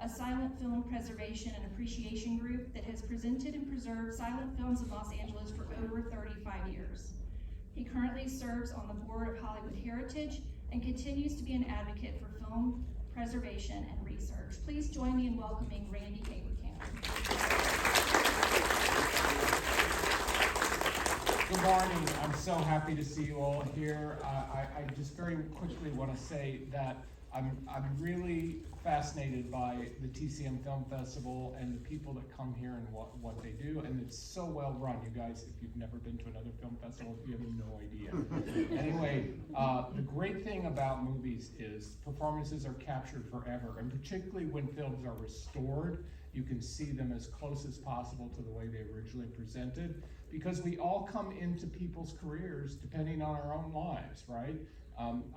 a silent film preservation and appreciation group that has presented and preserved silent films in Los Angeles for over 35 years. He currently serves on the board of Hollywood Heritage and continues to be an advocate for film preservation and research. Please join me in welcoming Randy Abraham. Good morning. I'm so happy to see you all here. I just very quickly want to say that I'm really fascinated by the TCM Film Festival and the people that come here and what they do, and it's so well run. You guys, if you've never been to another film festival, you have no idea. Anyway, the great thing about movies is performances are captured forever, and particularly when films are restored, you can see them as close as possible to the way they originally presented, because we all come into people's careers depending on our own lives, right?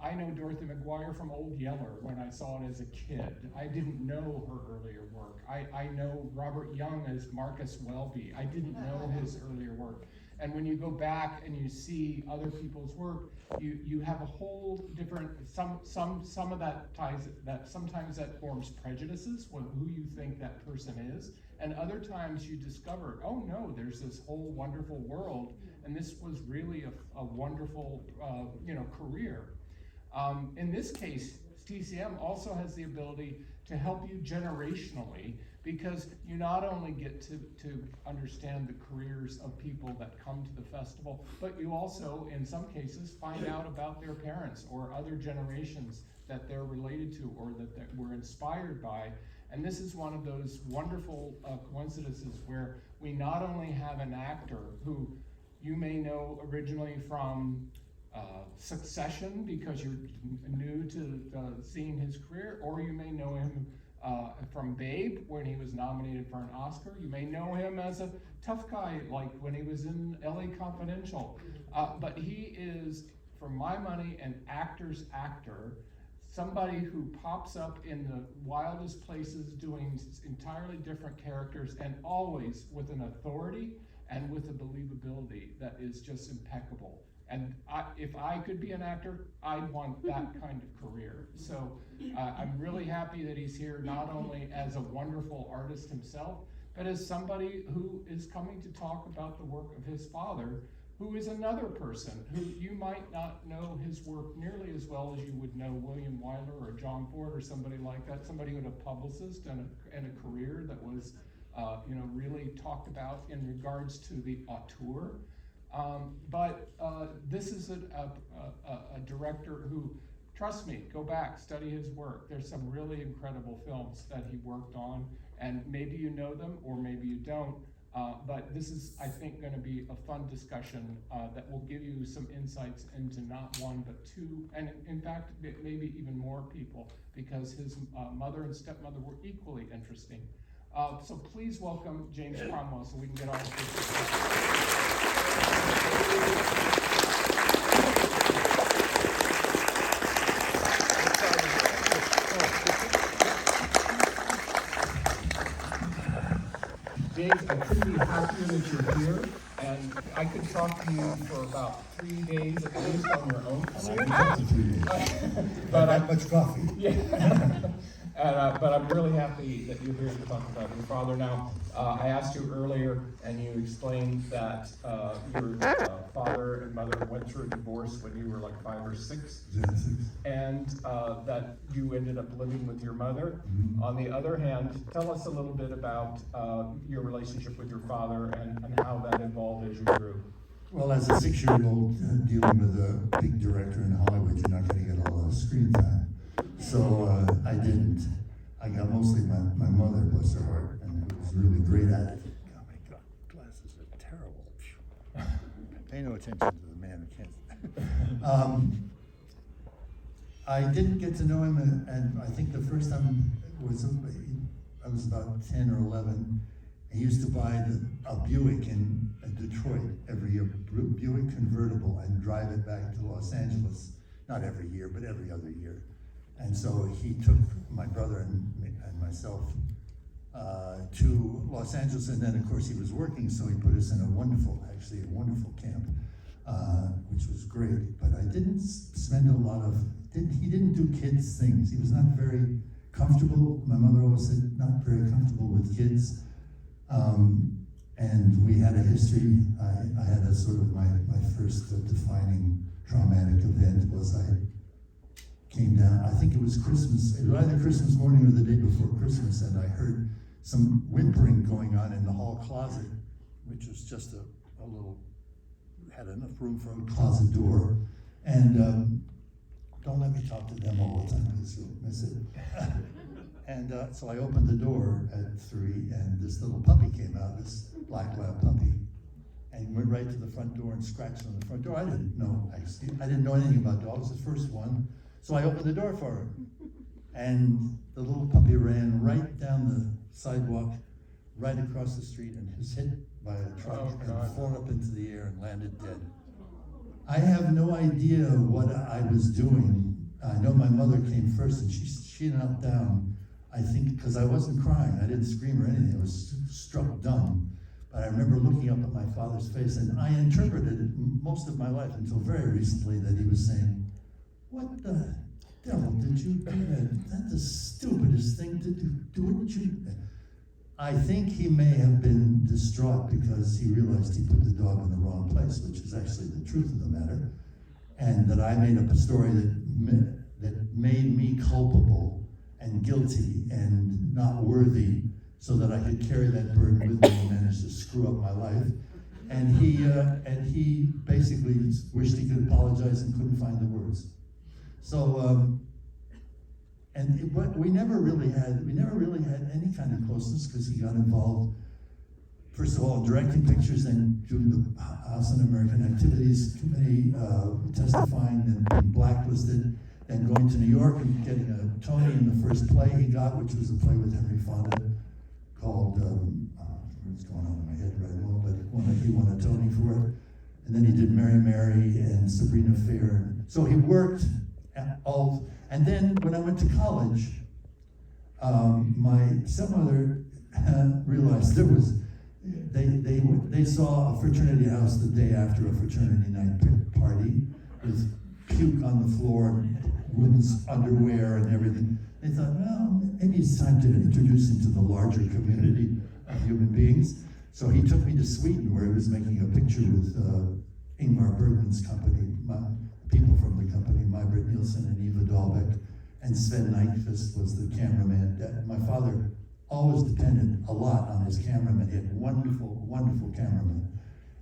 I know Dorothy McGuire from Old Yeller when I saw it as a kid. I didn't know her earlier work. I know Robert Young as Marcus Welby. I didn't know his earlier work. And when you go back and you see other people's work, you have a whole different, some of that ties, that sometimes that forms prejudices with who you think that person is. And other times you discover, oh no, there's this whole wonderful world, and this was really a wonderful career. In this case, TCM also has the ability to help you generationally, because you not only get to understand the careers of people that come to the festival, but you also, in some cases, find out about their parents or other generations that they're related to or that were inspired by. And this is one of those wonderful coincidences where we not only have an actor who you may know originally from Succession, because you're new to seeing his career, or you may know him from Babe, when he was nominated for an Oscar. You may know him as a tough guy, like when he was in LA Confidential. But he is, for my money, an actor's actor. Somebody who pops up in the wildest places doing entirely different characters, and always with an authority and with a believability that is just impeccable. And if I could be an actor, I'd want that kind of career. So I'm really happy that he's here, not only as a wonderful artist himself, but as somebody who is coming to talk about the work of his father, who is another person who you might not know his work nearly as well as you would know William Wyler or John Ford or somebody like that, somebody who had a publicist and a career that was really talked about in regards to the auteur. But this is a director who, trust me, go back, study his work. There's some really incredible films that he worked on, and maybe you know them or maybe you don't. But this is, I think, going to be a fun discussion that will give you some insights into not one, but two, and in fact, maybe even more people, because his mother and stepmother were equally interesting. So please welcome James Cromwell so we can get on with this. James, I couldn't be happier that you're here, and I could talk to you for about 3 days at least on your own. But not much coffee. Yeah. But I'm really happy that you're here to talk about your father now. I asked you earlier, and you explained that your father and mother went through a divorce when you were like 5 or 6, and that you ended up living with your mother. Mm-hmm. On the other hand, tell us a little bit about your relationship with your father and how that evolved as you grew. Well, as a 6-year-old dealing with a big director in Hollywood, you're not going to get a lot of screen time. So I didn't. I got mostly my mother, bless her heart, and was really great at it. Oh my God, glasses are terrible. Pay no attention to the man who can't. I didn't get to know him, and I think the first time I was about 10 or 11. He used to buy a Buick in Detroit every year, Buick convertible, and drive it back to Los Angeles. Not every year, but every other year. And so he took my brother and myself to Los Angeles, and then of course he was working, so he put us in a wonderful camp, which was great. But I didn't spend a lot of, he didn't do kids things. He was not very comfortable. My mother always said not very comfortable with kids. And we had a history. I had a sort of my first defining traumatic event was I came down, I think it was Christmas, it was either Christmas morning or the day before Christmas, and I heard some whimpering going on in the hall closet, which was just a little, had enough room for a closet door. And don't let me talk to them all the time because you'll miss it. And so I opened the door at 3, and this little puppy came out, this black lab puppy, and went right to the front door and scratched on the front door. I didn't know anything about dogs, the first one, so I opened the door for him. And the little puppy ran right down the sidewalk, right across the street, and was hit by a truck and flown up into the air and landed dead. I have no idea what I was doing. I know my mother came first, and she knelt down. I think because I wasn't crying, I didn't scream or anything. I was struck dumb. But I remember looking up at my father's face, and I interpreted it most of my life until very recently that he was saying, "What the devil did you do? That's the stupidest thing to do. Wouldn't you?" I think he may have been distraught because he realized he put the dog in the wrong place, which is actually the truth of the matter, and that I made up a story that made me culpable and guilty and not worthy, so that I could carry that burden with me and manage to screw up my life. And he basically wished he could apologize and couldn't find the words. So we never really had any kind of closeness because he got involved, first of all, in directing pictures, then doing the House Un-American Activities Committee, testifying, then being blacklisted, then going to New York and getting a Tony in the first play he got, which was a play with Henry Fonda called, what's going on in my head right now, but he won a Tony for it. And then he did Mary Mary and Sabrina Fair. So he worked and then when I went to college, my stepmother realized they saw a fraternity house the day after a fraternity night party with puke on the floor, women's underwear and everything. They thought, well, maybe it's time to introduce him to the larger community of human beings. So he took me to Sweden, where he was making a picture with Ingmar Bergman's company, people from the company, Maj-Britt Nielsen and Eva Dahlbeck, and Sven Nykvist was the cameraman. My father always depended a lot on his cameraman. He had wonderful, wonderful cameramen.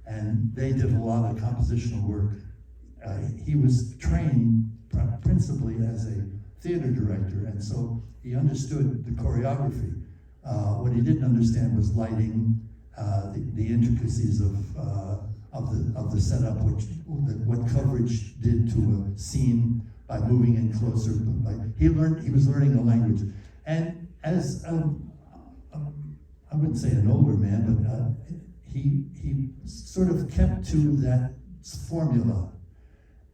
And they did a lot of compositional work. He was trained principally as a theater director, and so he understood the choreography. What he didn't understand was lighting, the intricacies of the setup, what coverage did to a scene by moving in closer. He was learning the language, and as I wouldn't say an older man, but he sort of kept to that formula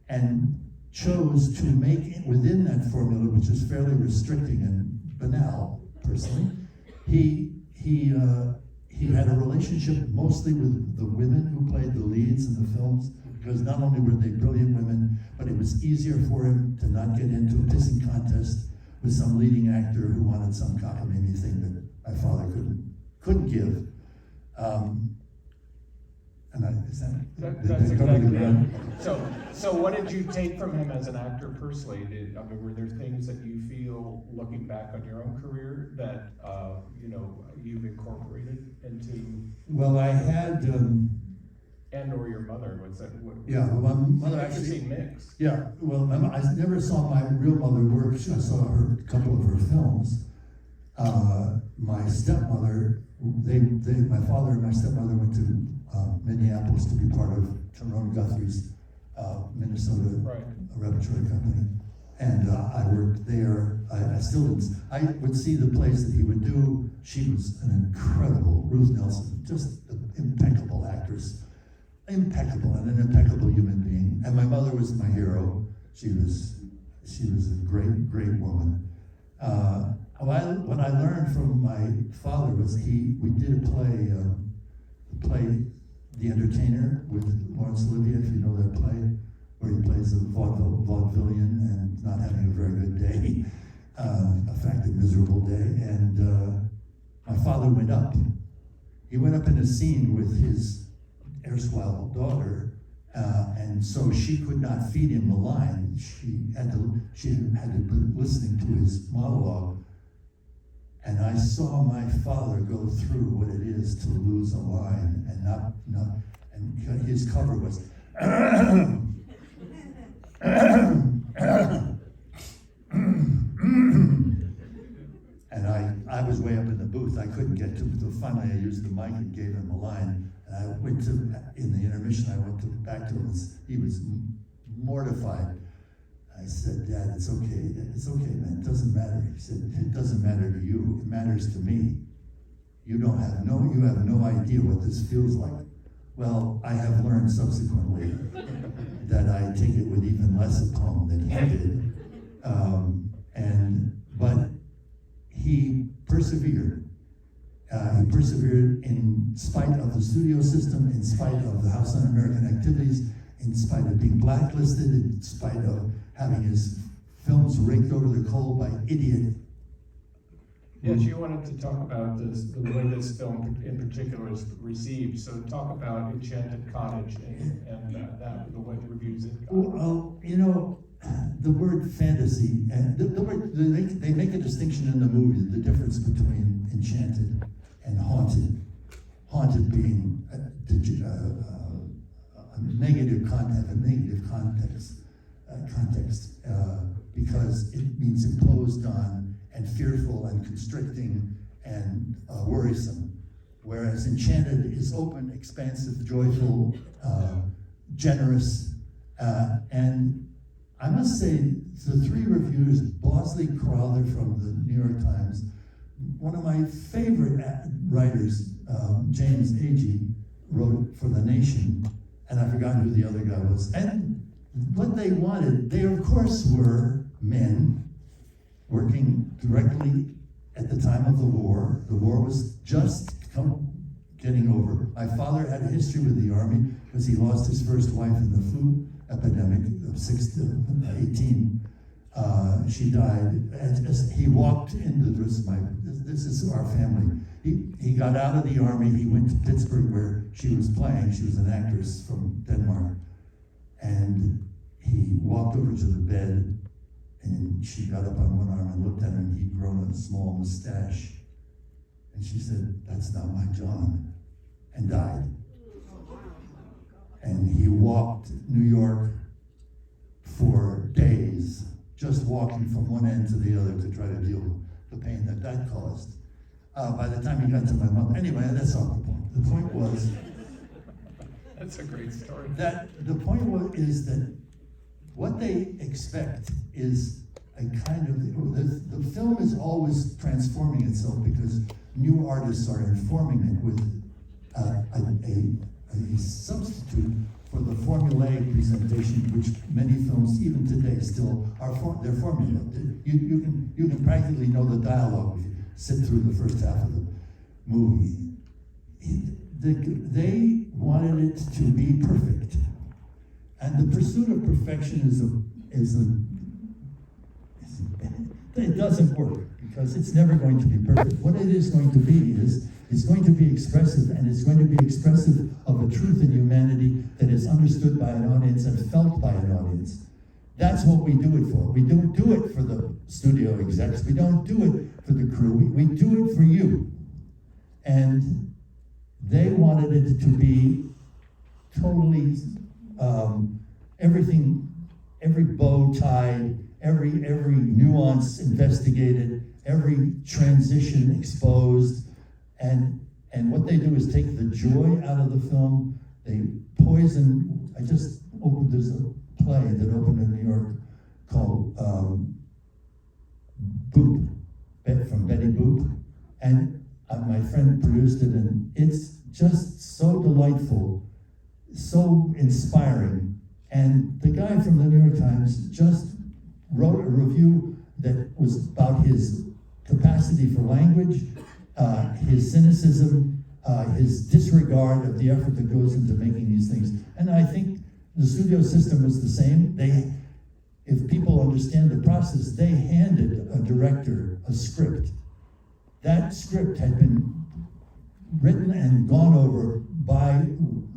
and chose to make it within that formula, which is fairly restricting and banal, personally. He had a relationship mostly with the women who played the leads in the films, because not only were they brilliant women, but it was easier for him to not get into a pissing contest with some leading actor who wanted some cockamamie thing that my father couldn't give. That's exactly it. So what did you take from him as an actor personally? Were there things that you feel, looking back on your own career, that you've incorporated into? Well, I had. And or your mother, what's that? Yeah, well, my mother actually actually. Mixed. Yeah, well, I never saw my real mother work. I saw a couple of her films. My stepmother, my father and my stepmother went to Minneapolis to be part of Tyrone Guthrie's Minnesota repertory company, and I worked there. I would see the plays that he would do. She was an incredible, Ruth Nelson, just an impeccable actress. Impeccable, and an impeccable human being. And my mother was my hero. She was a great, great woman. What I learned from my father was we did a play, The Entertainer, with Laurence Olivier, if you know that play, where he plays a vaudevillian and not having a very good day. in fact, a miserable day, and my father went up. He went up in a scene with his erstwhile daughter, and so she could not feed him the line. She had to be listening to his monologue, and I saw my father go through what it is to lose a line and not, and his cover was, and I was way up in the booth. I couldn't get to it. Finally, I used the mic and gave him a line. And I went to, in the intermission, I went back to him. He was mortified. I said, "Dad, it's okay. It's okay, man. It doesn't matter." He said, "It doesn't matter to you. It matters to me. You have no idea what this feels like." Well, I have learned subsequently that I take it with even less aplomb than he did. But he persevered. He persevered in spite of the studio system, in spite of the House Un-American Activities, in spite of being blacklisted, in spite of having his films raked over the coal by idiot. Yes, you wanted to talk about this, the way this film in particular is received. So talk about Enchanted Cottage and the way the reviews it got. Well, you know, the word fantasy, and they make a distinction in the movie, the difference between enchanted and haunted. Haunted being a negative context, because it means imposed on and fearful and constricting and worrisome. Whereas enchanted is open, expansive, joyful, generous, and I must say, the three reviewers, Bosley Crowther from the New York Times, one of my favorite writers, James Agee, wrote for The Nation, and I forgot who the other guy was. And what they wanted, they of course were men working directly at the time of the war. The war was just getting over. My father had a history with the Army because he lost his first wife in the flu epidemic of 18. She died. He walked into this is our family. He got out of the Army. He went to Pittsburgh where she was playing. She was an actress from Denmark. And he walked over to the bed, and she got up on one arm and looked at him, and he'd grown a small mustache. And she said, "That's not my John," and died. And he walked New York for days, just walking from one end to the other to try to deal with the pain that caused. By the time he got to my mother, anyway, that's not the point. The point was, that's a great story. Is that what they expect is a kind of, the film is always transforming itself because new artists are informing it with a substitute for the formulaic presentation, which many films, even today, still are they're formula. You can practically know the dialogue if you sit through the first half of the movie. They wanted it to be perfect, and the pursuit of perfection it doesn't work because it's never going to be perfect. What it is going to be is it's going to be expressive, and it's going to be expressive of a truth in humanity that is understood by an audience and felt by an audience. That's what we do it for. We don't do it for the studio execs. We don't do it for the crew. We do it for you. And they wanted it to be totally everything, every bow tied, every nuance investigated, every transition exposed, and what they do is take the joy out of the film. They poison. There's a play that opened in New York called Boop, from Betty Boop, and my friend produced it, and it's just so delightful, so inspiring. And the guy from the New York Times just wrote a review that was about his capacity for language, his cynicism, his disregard of the effort that goes into making these things. And I think the studio system was the same. if people understand the process, they handed a director a script. That script had been written and gone over by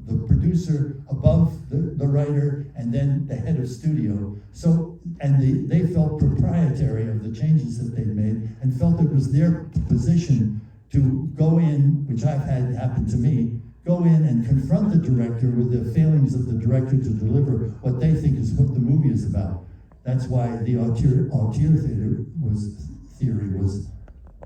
the producer above the writer and then the head of studio. So, and they felt proprietary of the changes that they'd made and felt it was their position to go in, which I've had happen to me, go in and confront the director with the failings of the director to deliver what they think is what the movie is about. That's why the auteur theory was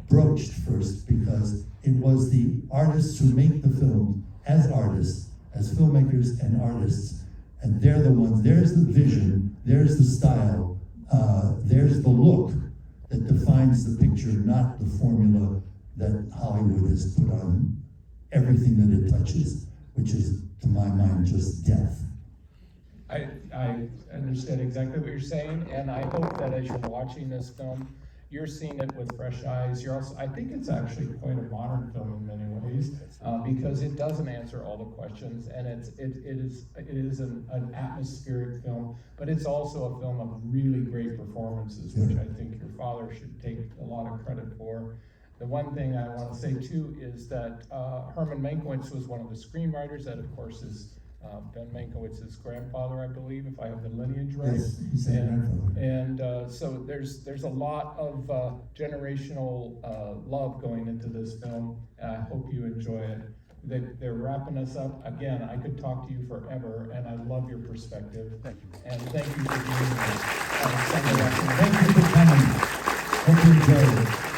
broached first, because it was the artists who make the film as artists, as filmmakers and artists, and they're the ones, there's the vision, there's the style, there's the look that defines the picture, not the formula that Hollywood has put on everything that it touches, which is, to my mind, just death. I understand exactly what you're saying, and I hope that as you're watching this film, you're seeing it with fresh eyes. You're also, I think it's actually quite a modern film in many ways, because it doesn't answer all the questions, and it is an atmospheric film, but it's also a film of really great performances, which I think your father should take a lot of credit for. The one thing I want to say too is that Herman Mankiewicz was one of the screenwriters. That, of course, is Ben Mankiewicz's grandfather, I believe, if I have the lineage right. Yes, he's a grandfather. And so there's a lot of generational love going into this film. I hope you enjoy it. They're wrapping us up. Again, I could talk to you forever, and I love your perspective. Thank you. And thank you for being here. Sunday afternoon. Thank you for coming. Hope you enjoyed it.